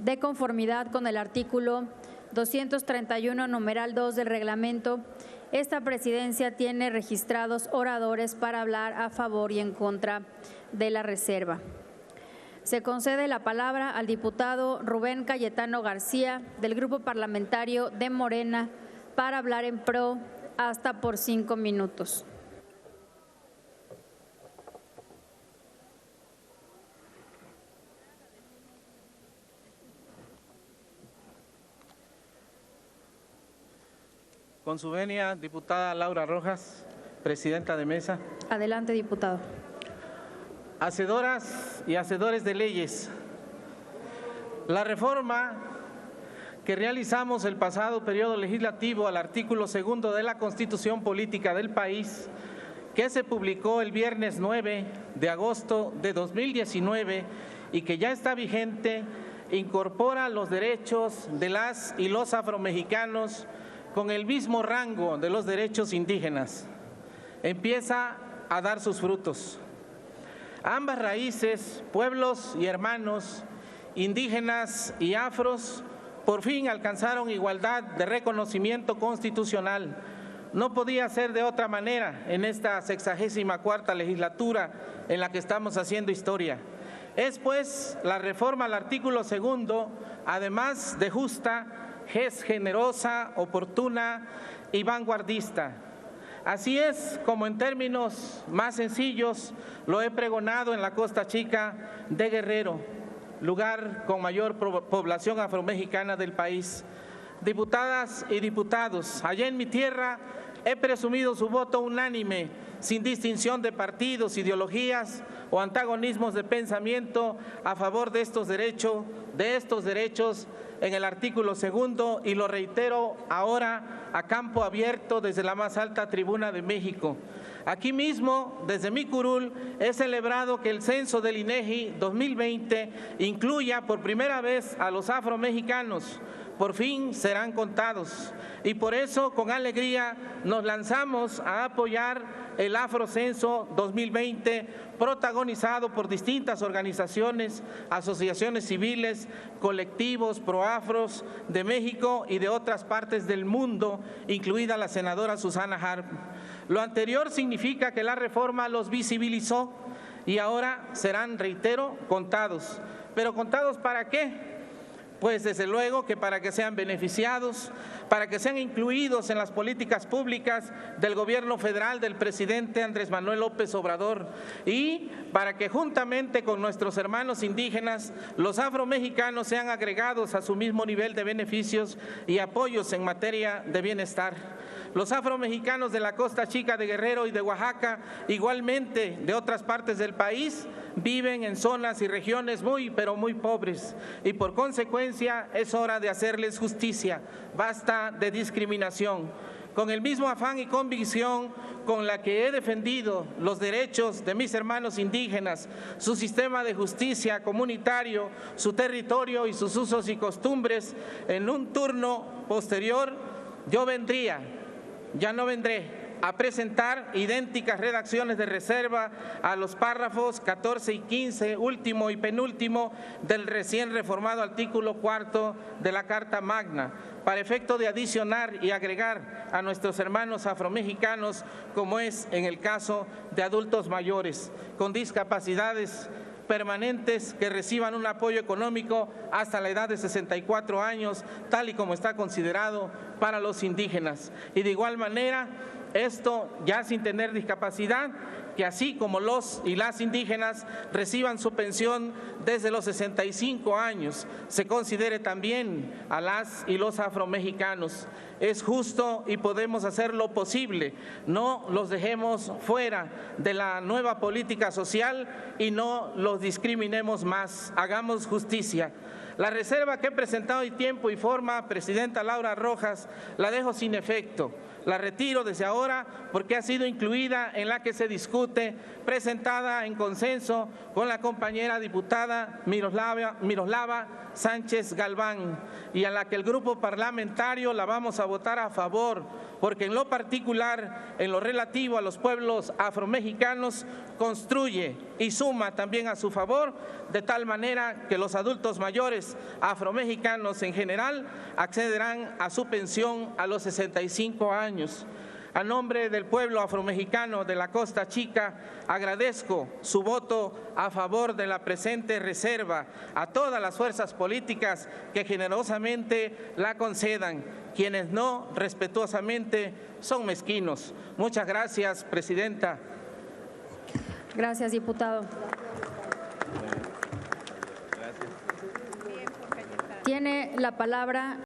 De conformidad con el artículo 231, numeral 2 del reglamento, esta presidencia tiene registrados oradores para hablar a favor y en contra de la reserva. Se concede la palabra al diputado Rubén Cayetano García, del Grupo Parlamentario de Morena, para hablar en pro hasta por 5 minutos. Con su venia, diputada Laura Rojas, presidenta de mesa. Adelante, diputado. Hacedoras y hacedores de leyes, la reforma que realizamos el pasado periodo legislativo al artículo 2 de la Constitución Política del país, que se publicó el viernes 9 de agosto de 2019 y que ya está vigente, incorpora los derechos de las y los afromexicanos con el mismo rango de los derechos indígenas. Empieza a dar sus frutos. Ambas raíces, pueblos y hermanos, indígenas y afros, por fin alcanzaron igualdad de reconocimiento constitucional. No podía ser de otra manera en esta 64ª legislatura en la que estamos haciendo historia. Es pues la reforma al artículo 2, además de justa, es generosa, oportuna y vanguardista. Así es como en términos más sencillos lo he pregonado en la Costa Chica de Guerrero, lugar con mayor población afromexicana del país. Diputadas y diputados, allá en mi tierra he presumido su voto unánime, sin distinción de partidos, ideologías o antagonismos de pensamiento a favor de estos derechos en el artículo 2, y lo reitero ahora a campo abierto desde la más alta tribuna de México. Aquí mismo, desde mi curul, he celebrado que el censo del INEGI 2020 incluya por primera vez a los afromexicanos. Por fin serán contados y por eso con alegría nos lanzamos a apoyar el Afrocenso 2020, protagonizado por distintas organizaciones, asociaciones civiles, colectivos proafros de México y de otras partes del mundo, incluida la senadora Susana Harp. Lo anterior significa que la reforma los visibilizó y ahora serán, reitero, contados. ¿Pero contados para qué? Pues desde luego que para que sean beneficiados, para que sean incluidos en las políticas públicas del gobierno federal del presidente Andrés Manuel López Obrador y para que juntamente con nuestros hermanos indígenas, los afromexicanos sean agregados a su mismo nivel de beneficios y apoyos en materia de bienestar. Los afromexicanos de la Costa Chica de Guerrero y de Oaxaca, igualmente de otras partes del país, viven en zonas y regiones muy, pero muy pobres y por consecuencia es hora de hacerles justicia. Basta de discriminación. Con el mismo afán y convicción con la que he defendido los derechos de mis hermanos indígenas, su sistema de justicia comunitario, su territorio y sus usos y costumbres, en un turno posterior ya no vendré a presentar idénticas redacciones de reserva a los párrafos 14 y 15, último y penúltimo del recién reformado artículo 4 de la Carta Magna, para efecto de adicionar y agregar a nuestros hermanos afromexicanos, como es en el caso de adultos mayores con discapacidades permanentes que reciban un apoyo económico hasta la edad de 64 años, tal y como está considerado para los indígenas. Y de igual manera, esto ya sin tener discapacidad, que así como los y las indígenas reciban su pensión desde los 65 años, se considere también a las y los afromexicanos. Es justo y podemos hacer lo posible. No los dejemos fuera de la nueva política social y no los discriminemos más. Hagamos justicia. La reserva que he presentado en tiempo y forma, presidenta Laura Rojas, la dejo sin efecto. La retiro desde ahora porque ha sido incluida en la que se discute, presentada en consenso con la compañera diputada Miroslava Sánchez Galván, y a la que el grupo parlamentario la vamos a votar a favor porque en lo particular, en lo relativo a los pueblos afromexicanos, construye y suma también a su favor, de tal manera que los adultos mayores afromexicanos en general accederán a su pensión a los 65 años. A nombre del pueblo afromexicano de la Costa Chica, agradezco su voto a favor de la presente reserva a todas las fuerzas políticas que generosamente la concedan. Quienes no, respetuosamente, son mezquinos. Muchas gracias, Presidenta. Gracias, diputado. Tiene la palabra